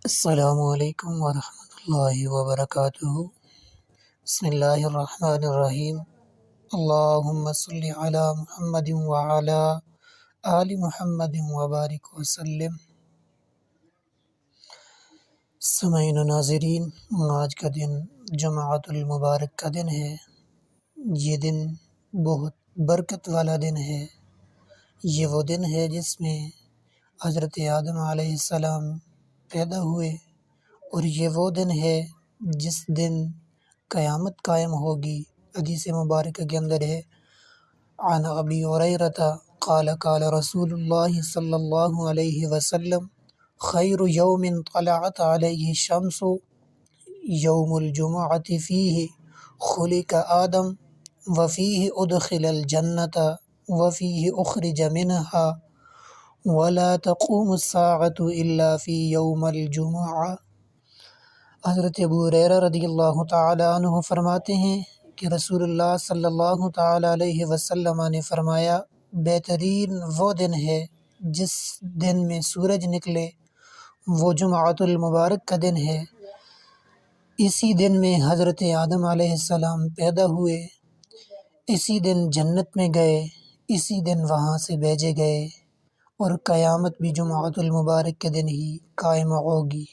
السلام علیکم ورحمۃ اللہ وبرکاتہ۔ بسم اللہ الرحمن الرحیم۔ اللہم صلی علی محمد وعلی آل محمد وبارک وسلم۔ سامعین و ناظرین، آج کا دن جمعۃ المبارک کا دن ہے۔ یہ دن بہت برکت والا دن ہے۔ یہ وہ دن ہے جس میں حضرت آدم علیہ السلام پیدا ہوئے، اور یہ وہ دن ہے جس دن قیامت قائم ہوگی۔ حدیث مبارکہ کے اندر ہے، عن ابی ہریرہ قال قال رسول اللہ صلی اللہ علیہ وسلم خیر یوم طلعت علیہ الشمس یوم الجمعۃ فیہ خلق آدم وفیہ ادخل الجنۃ وفیہ اخرج منہا ولا تقوم الساعۃ الا فی یوم الجمعہ۔ حضرت ابو ہریرہ رضی اللہ تعالیٰ عنہ فرماتے ہیں کہ رسول اللہ صلی اللہ تعالیٰ علیہ وسلم نے فرمایا، بہترین وہ دن ہے جس دن میں سورج نکلے، وہ جمعۃ المبارک کا دن ہے۔ اسی دن میں حضرت آدم علیہ السلام پیدا ہوئے، اسی دن جنت میں گئے، اسی دن وہاں سے بھیجے گئے، اور قیامت بھی جمعۃ المبارک کے دن ہی قائم ہوگی۔